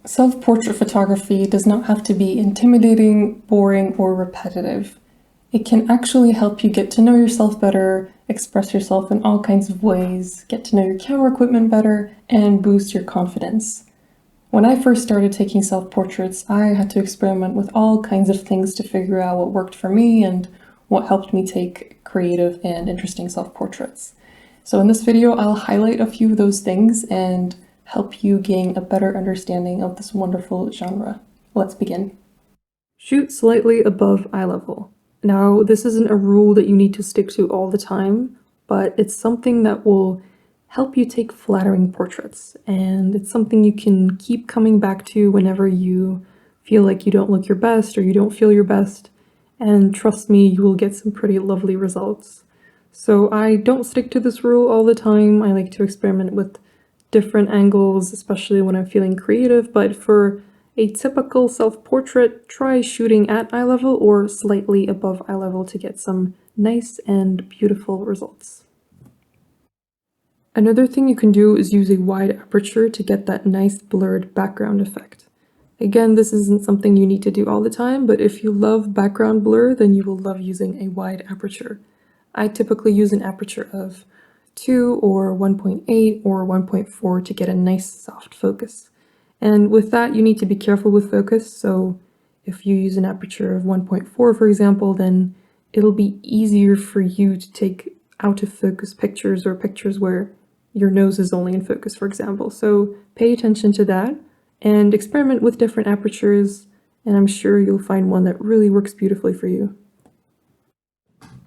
Self-portrait photography does not have to be intimidating, boring, or repetitive. It can actually help you get to know yourself better, express yourself in all kinds of ways, get to know your camera equipment better, and boost your confidence. When I first started taking self-portraits, I had to experiment with all kinds of things to figure out what worked for me and what helped me take creative and interesting self-portraits. So in this video, I'll highlight a few of those things and help you gain a better understanding of this wonderful genre. Let's begin. Shoot slightly above eye level. Now, this isn't a rule that you need to stick to all the time, but it's something that will help you take flattering portraits, and it's something you can keep coming back to whenever you feel like you don't look your best or you don't feel your best, and trust me, you will get some pretty lovely results. So I don't stick to this rule all the time. I like to experiment with different angles, especially when I'm feeling creative, but for a typical self-portrait, try shooting at eye level or slightly above eye level to get some nice and beautiful results. Another thing you can do is use a wide aperture to get that nice blurred background effect. Again, this isn't something you need to do all the time, but if you love background blur, then you will love using a wide aperture. I typically use an aperture of 2 or 1.8 or 1.4 to get a nice soft focus. And with that, you need to be careful with focus, so if you use an aperture of 1.4, for example, then it'll be easier for you to take out of focus pictures or pictures where your nose is only in focus, for example. So pay attention to that and experiment with different apertures, and I'm sure you'll find one that really works beautifully for you.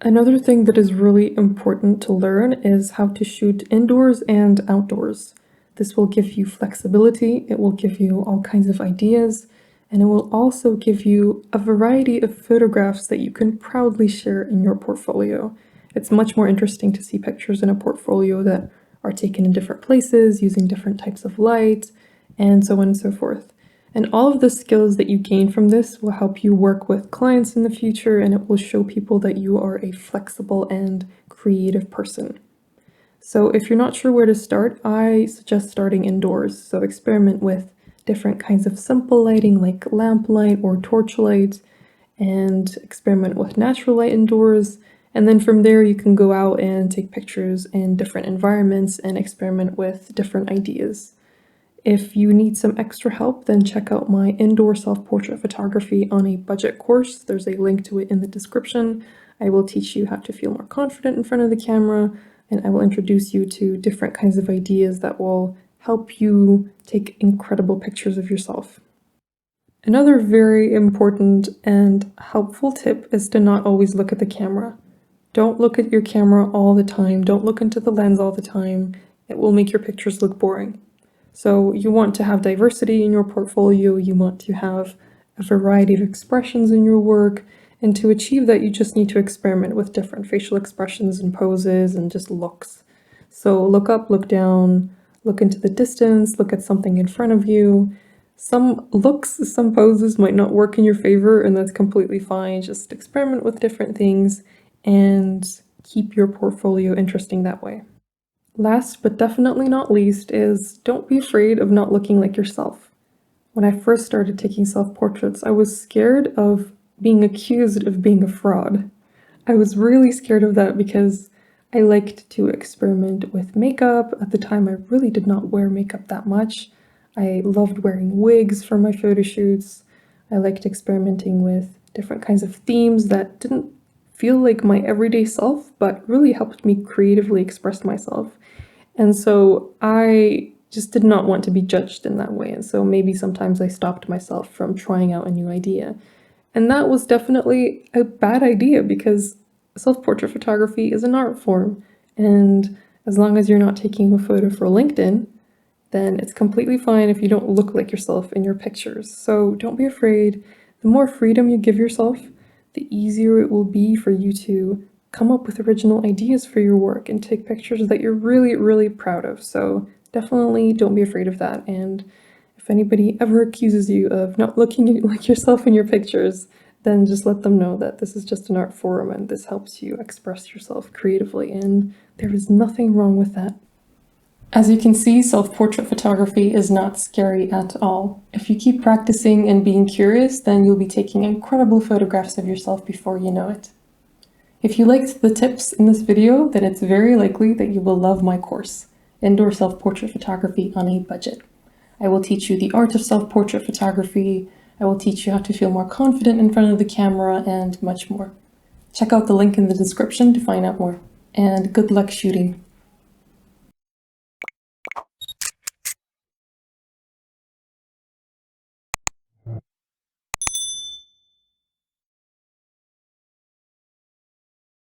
Another thing that is really important to learn is how to shoot indoors and outdoors. This will give you flexibility, it will give you all kinds of ideas, and it will also give you a variety of photographs that you can proudly share in your portfolio. It's much more interesting to see pictures in a portfolio that are taken in different places, using different types of light, and so on and so forth. And all of the skills that you gain from this will help you work with clients in the future, and it will show people that you are a flexible and creative person. So if you're not sure where to start, I suggest starting indoors. So experiment with different kinds of simple lighting like lamp light or torch light, and experiment with natural light indoors. And then from there, you can go out and take pictures in different environments and experiment with different ideas. If you need some extra help, then check out my indoor self-portrait photography on a budget course. There's a link to it in the description. I will teach you how to feel more confident in front of the camera, and I will introduce you to different kinds of ideas that will help you take incredible pictures of yourself. Another very important and helpful tip is to not always look at the camera. Don't look at your camera all the time. Don't look into the lens all the time. It will make your pictures look boring. So you want to have diversity in your portfolio. You want to have a variety of expressions in your work. And to achieve that, you just need to experiment with different facial expressions and poses and just looks. So look up, look down, look into the distance, look at something in front of you. Some looks, some poses might not work in your favor, and that's completely fine. Just experiment with different things and keep your portfolio interesting that way. Last but definitely not least is don't be afraid of not looking like yourself. When I first started taking self-portraits, I was scared of being accused of being a fraud. I was really scared of that because I liked to experiment with makeup. At the time, I really did not wear makeup that much. I loved wearing wigs for my photo shoots. I liked experimenting with different kinds of themes that didn't feel like my everyday self, but really helped me creatively express myself. And so I just did not want to be judged in that way. And so maybe sometimes I stopped myself from trying out a new idea. And that was definitely a bad idea because self-portrait photography is an art form. And as long as you're not taking a photo for LinkedIn, then it's completely fine if you don't look like yourself in your pictures. So don't be afraid. The more freedom you give yourself, the easier it will be for you to come up with original ideas for your work and take pictures that you're really, really proud of. So definitely don't be afraid of that. And if anybody ever accuses you of not looking like yourself in your pictures, then just let them know that this is just an art form and this helps you express yourself creatively, and there is nothing wrong with that. As you can see, self-portrait photography is not scary at all. If you keep practicing and being curious, then you'll be taking incredible photographs of yourself before you know it. If you liked the tips in this video, then it's very likely that you will love my course, Indoor Self-Portrait Photography on a Budget. I will teach you the art of self-portrait photography, I will teach you how to feel more confident in front of the camera, and much more. Check out the link in the description to find out more. And good luck shooting!